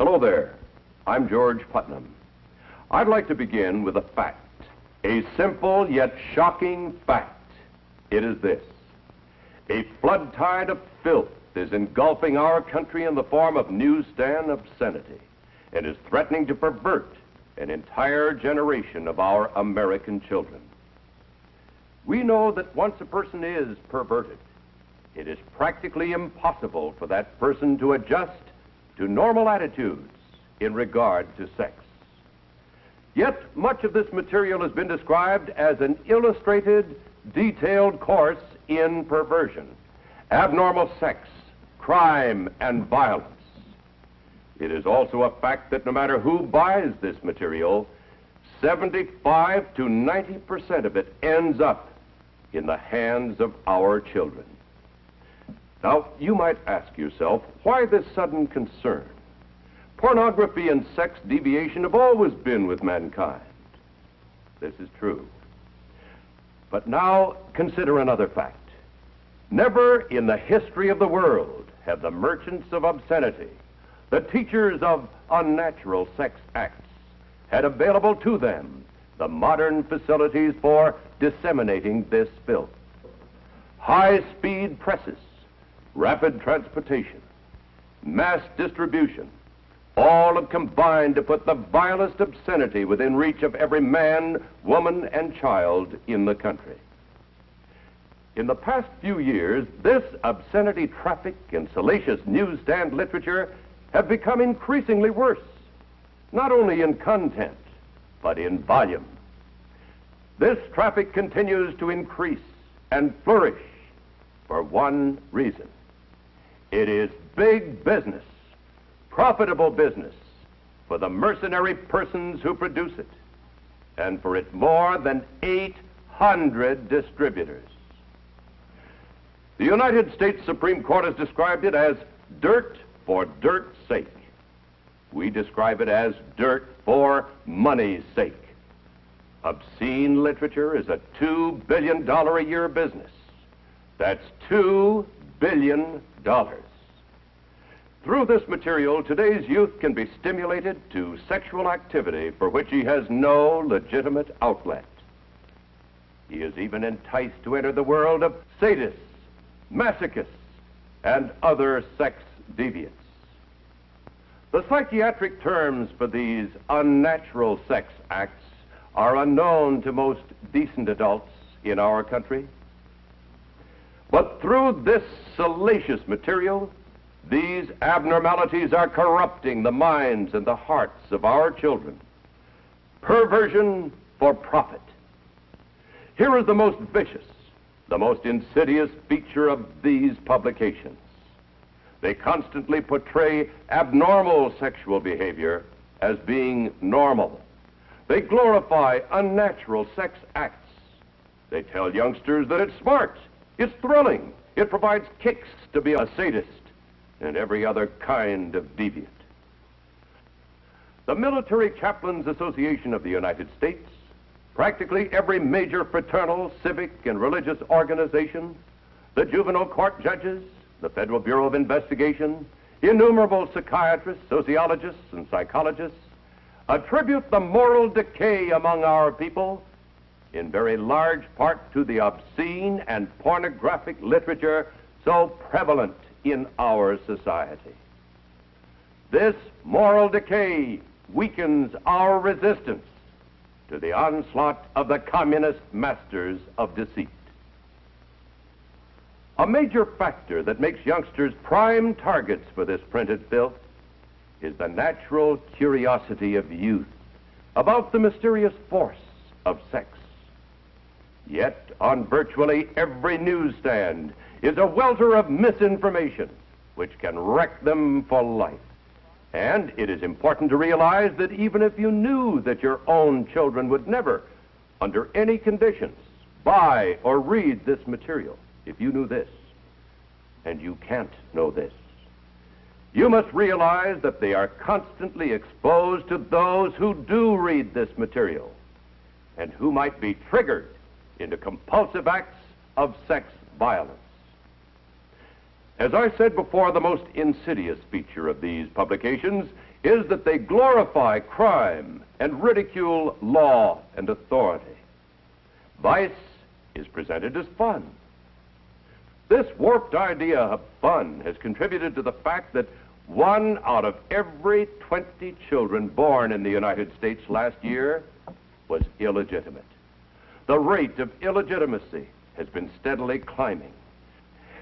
Hello there. I'm George Putnam. I'd like to begin with a fact, a simple yet shocking fact. It is this: a flood tide of filth is engulfing our country in the form of newsstand obscenity and is threatening to pervert an entire generation of our American children. We know that once a person is perverted, it is practically impossible for that person to adjust to normal attitudes in regard to sex. Yet much of this material has been described as an illustrated, detailed course in perversion, abnormal sex, crime, and violence. It is also a fact that no matter who buys this material, 75 to 90% of it ends up in the hands of our children. Now, you might ask yourself, why this sudden concern? Pornography and sex deviation have always been with mankind. This is true. But now consider another fact. Never in the history of the world have the merchants of obscenity, the teachers of unnatural sex acts, had available to them the modern facilities for disseminating this filth. High-speed presses, rapid transportation, mass distribution, all have combined to put the vilest obscenity within reach of every man, woman, and child in the country. In the past few years, this obscenity traffic and salacious newsstand literature have become increasingly worse, not only in content, but in volume. This traffic continues to increase and flourish for one reason. It is big business, profitable business for the mercenary persons who produce it, and for its more than 800 distributors. The United States Supreme Court has described it as dirt for dirt's sake. We describe it as dirt for money's sake. Obscene literature is a $2 billion a year business. That's $2 billion. Through this material, today's youth can be stimulated to sexual activity for which he has no legitimate outlet. He is even enticed to enter the world of sadists, masochists, and other sex deviants. The psychiatric terms for these unnatural sex acts are unknown to most decent adults in our country. But through this salacious material, these abnormalities are corrupting the minds and the hearts of our children. Perversion for profit. Here is the most vicious, the most insidious feature of these publications. They constantly portray abnormal sexual behavior as being normal. They glorify unnatural sex acts. They tell youngsters that it's smart, it's thrilling, it provides kicks to be a sadist and every other kind of deviant. The Military Chaplains Association of the United States, practically every major fraternal, civic, and religious organization, the juvenile court judges, the Federal Bureau of Investigation, innumerable psychiatrists, sociologists, and psychologists attribute the moral decay among our people in very large part to the obscene and pornographic literature so prevalent in our society. This moral decay weakens our resistance to the onslaught of the communist masters of deceit. A major factor that makes youngsters prime targets for this printed filth is the natural curiosity of youth about the mysterious force of sex. Yet, on virtually every newsstand is a welter of misinformation which can wreck them for life. And it is important to realize that even if you knew that your own children would never, under any conditions, buy or read this material, if you knew this, and you can't know this, you must realize that they are constantly exposed to those who do read this material and who might be triggered into compulsive acts of sex violence. As I said before, the most insidious feature of these publications is that they glorify crime and ridicule law and authority. Vice is presented as fun. This warped idea of fun has contributed to the fact that 1 out of every 20 children born in the United States last year was illegitimate. The rate of illegitimacy has been steadily climbing,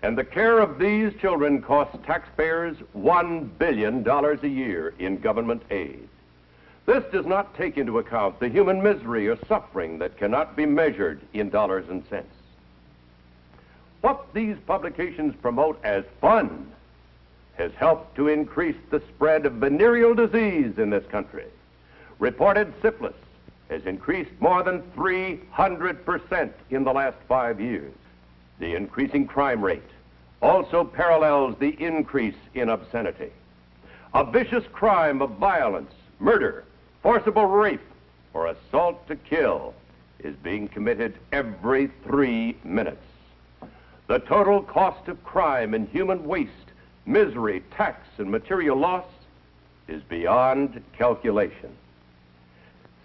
and the care of these children costs taxpayers $1 billion a year in government aid. This does not take into account the human misery or suffering that cannot be measured in dollars and cents. What these publications promote as fun has helped to increase the spread of venereal disease in this country. Reported syphilis has increased more than 300% in the last 5 years. The increasing crime rate also parallels the increase in obscenity. A vicious crime of violence, murder, forcible rape, or assault to kill is being committed every 3 minutes. The total cost of crime in human waste, misery, tax, and material loss is beyond calculation.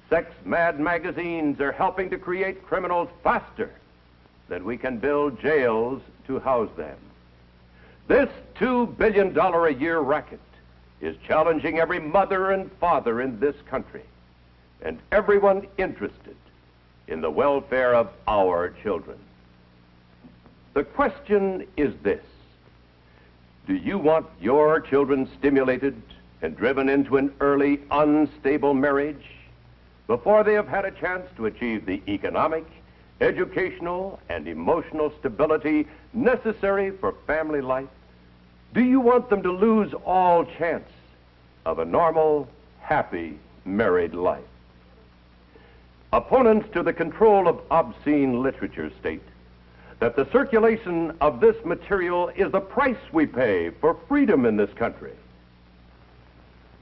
Sex-mad magazines are helping to create criminals faster than we can build jails to house them. This $2 billion a year racket is challenging every mother and father in this country and everyone interested in the welfare of our children. The question is this: do you want your children stimulated and driven into an early, unstable marriage before they have had a chance to achieve the economic, educational, and emotional stability necessary for family life? Do you want them to lose all chance of a normal, happy, married life? Opponents to the control of obscene literature state that the circulation of this material is the price we pay for freedom in this country.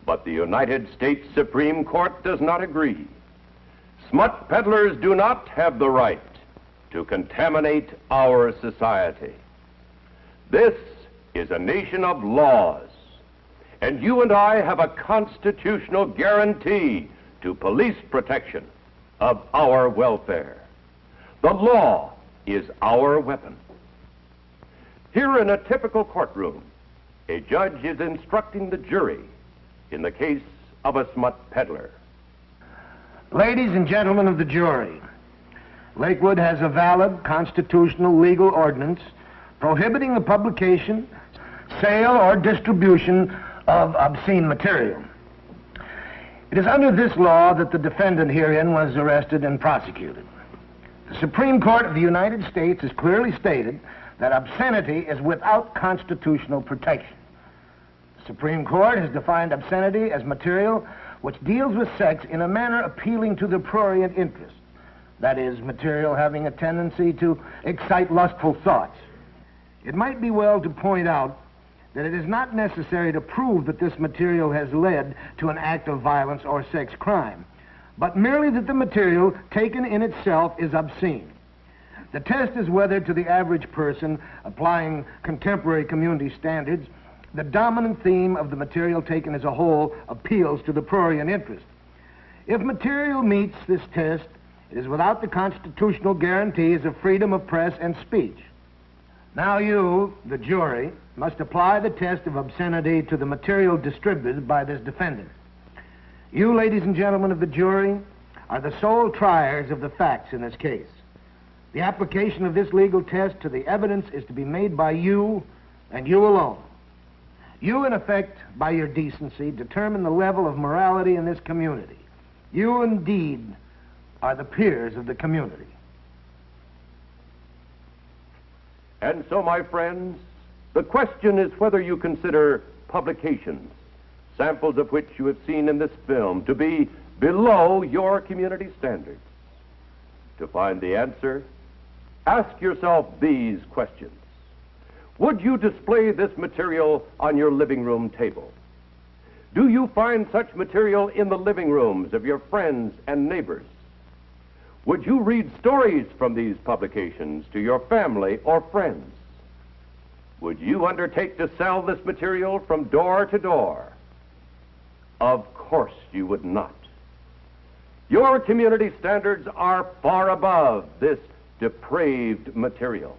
But the United States Supreme Court does not agree. Smut peddlers do not have the right to contaminate our society. This is a nation of laws, and you and I have a constitutional guarantee to police protection of our welfare. The law is our weapon. Here in a typical courtroom, a judge is instructing the jury in the case of a smut peddler. Ladies and gentlemen of the jury, Lakewood has a valid constitutional legal ordinance prohibiting the publication, sale, or distribution of obscene material. It is under this law that the defendant herein was arrested and prosecuted. The Supreme Court of the United States has clearly stated that obscenity is without constitutional protection. The Supreme Court has defined obscenity as material which deals with sex in a manner appealing to the prurient interest. That is, material having a tendency to excite lustful thoughts. It might be well to point out that it is not necessary to prove that this material has led to an act of violence or sex crime, but merely that the material taken in itself is obscene. The test is whether, to the average person applying contemporary community standards, the dominant theme of the material taken as a whole appeals to the prurient interest. If material meets this test, it is without the constitutional guarantees of freedom of press and speech. Now you, the jury, must apply the test of obscenity to the material distributed by this defendant. You, ladies and gentlemen of the jury, are the sole triers of the facts in this case. The application of this legal test to the evidence is to be made by you and you alone. You, in effect, by your decency, determine the level of morality in this community. You, indeed, are the peers of the community. And so, my friends, the question is whether you consider publications, samples of which you have seen in this film, to be below your community standards. To find the answer, ask yourself these questions. Would you display this material on your living room table? Do you find such material in the living rooms of your friends and neighbors? Would you read stories from these publications to your family or friends? Would you undertake to sell this material from door to door? Of course you would not. Your community standards are far above this depraved material.